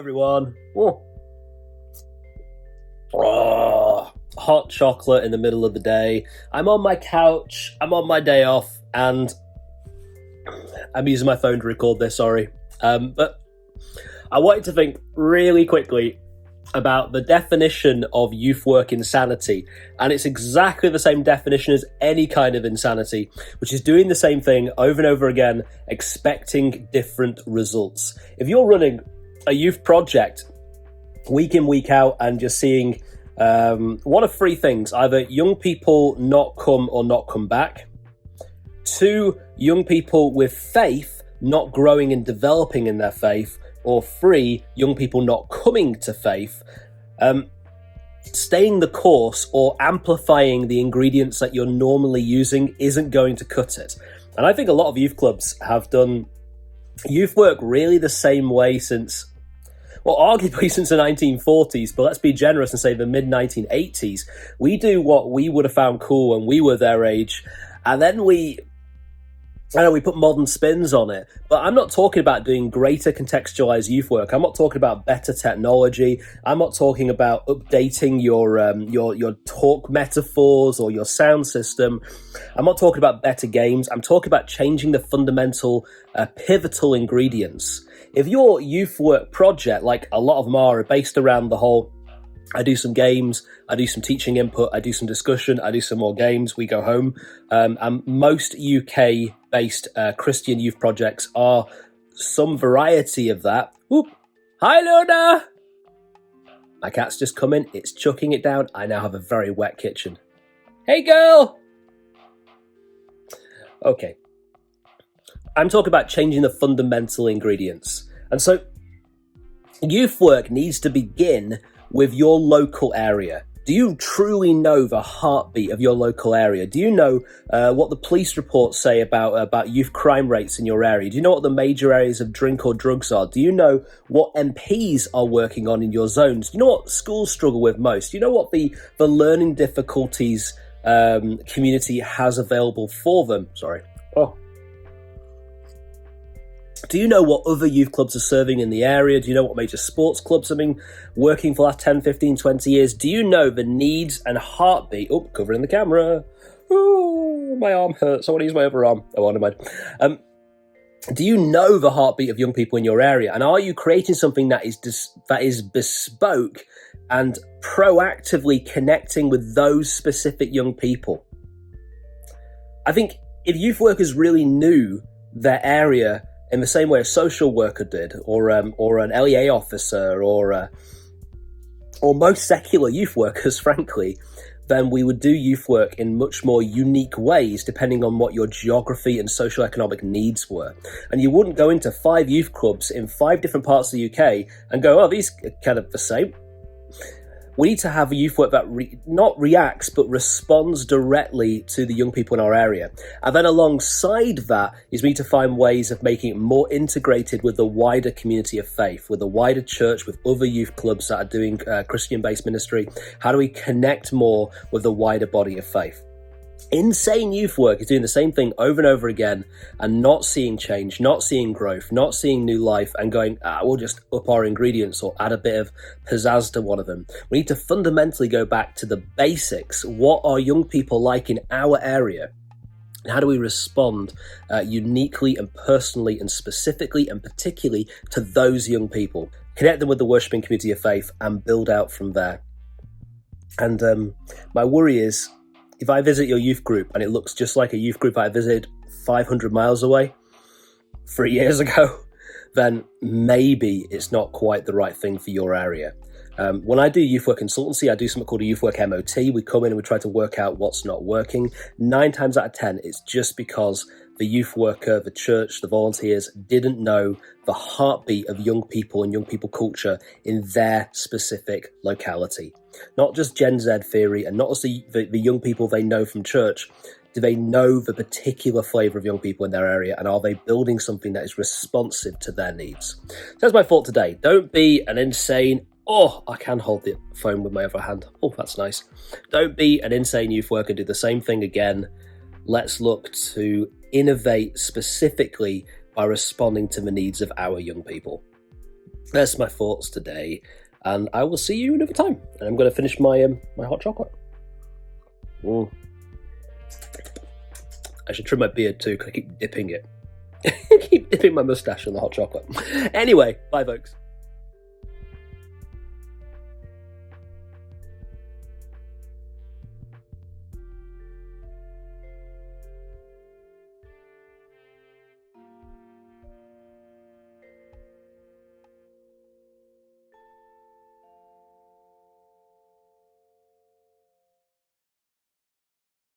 everyone. Hot chocolate in the middle of the day. I'm on my couch. I'm on my day off, and I'm using my phone to record this. Sorry, but I wanted to think really quickly about the definition of youth work insanity, and it's exactly the same definition as any kind of insanity, which is doing the same thing over and over again, expecting different results. If you're running a youth project week in, week out, and you're seeing one of three things: either young people not come or not come back, two, young people with faith not growing and developing in their faith, or three, young people not coming to faith, staying the course or amplifying the ingredients that you're normally using isn't going to cut it. And I think a lot of youth clubs have done youth work really the same way since, well, arguably since the 1940s, but let's be generous and say the mid-1980s. We do what we would have found cool when we were their age, and then we put modern spins on it. But I'm not talking about doing greater contextualized youth work. I'm not talking about better technology. I'm not talking about updating your talk metaphors or your sound system. I'm not talking about better games. I'm talking about changing the fundamental, pivotal ingredients. If your youth work project, like a lot of them are based around the whole, I do some games, I do some teaching input, I do some discussion, I do some more games, we go home. And most UK-based Christian youth projects are some variety of that. Whoop. Hi, Luna! My cat's just come in, it's chucking it down. I now have a very wet kitchen. Hey, girl! Okay. I'm talking about changing the fundamental ingredients. And so, youth work needs to begin with your local area. Do you truly know the heartbeat of your local area? Do you know what the police reports say about youth crime rates in your area? Do you know what the major areas of drink or drugs are? Do you know what MPs are working on in your zones? Do you know what schools struggle with most? Do you know what the learning difficulties community has available for them? Sorry. Oh. Do you know what other youth clubs are serving in the area? Do you know what major sports clubs have been working for the last 10, 15, 20 years? Do you know the needs and heartbeat? Oh, covering the camera. Oh, my arm hurts. I want to use my other arm. Oh, never mind. Do you know the heartbeat of young people in your area? And are you creating something that is bespoke and proactively connecting with those specific young people? I think if youth workers really knew their area in the same way a social worker did, or an LEA officer, or most secular youth workers, frankly, then we would do youth work in much more unique ways, depending on what your geography and socioeconomic needs were. And you wouldn't go into 5 youth clubs in 5 different parts of the UK and go, oh, these are kind of the same. We need to have a youth work that not reacts, but responds directly to the young people in our area. And then alongside that is we need to find ways of making it more integrated with the wider community of faith, with the wider church, with other youth clubs that are doing Christian-based ministry. How do we connect more with the wider body of faith? Insane youth work is doing the same thing over and over again and not seeing change, not seeing growth, not seeing new life, and going, we'll just up our ingredients or add a bit of pizzazz to one of them. We need to fundamentally go back to the basics. What are young people like in our area? And how do we respond uniquely and personally and specifically and particularly to those young people? Connect them with the worshiping community of faith and build out from there. And my worry is, if I visit your youth group and it looks just like a youth group I visited 500 miles away 3 years ago, then maybe it's not quite the right thing for your area. When I do youth work consultancy, I do something called a youth work MOT. We come in and we try to work out what's not working. 9 times out of 10, it's just because the youth worker, the church, the volunteers didn't know the heartbeat of young people and young people culture in their specific locality. Not just Gen Z theory and not just the young people they know from church. Do they know the particular flavour of young people in their area, and are they building something that is responsive to their needs? So that's my thought today. Don't be an insane, I can hold the phone with my other hand. Oh, that's nice. Don't be an insane youth worker, do the same thing again. Let's look to innovate specifically by responding to the needs of our young people. That's my thoughts today, and I will see you another time. And I'm going to finish my my hot chocolate. I should trim my beard too, because I keep dipping it. I keep dipping my moustache in the hot chocolate. Anyway, bye folks.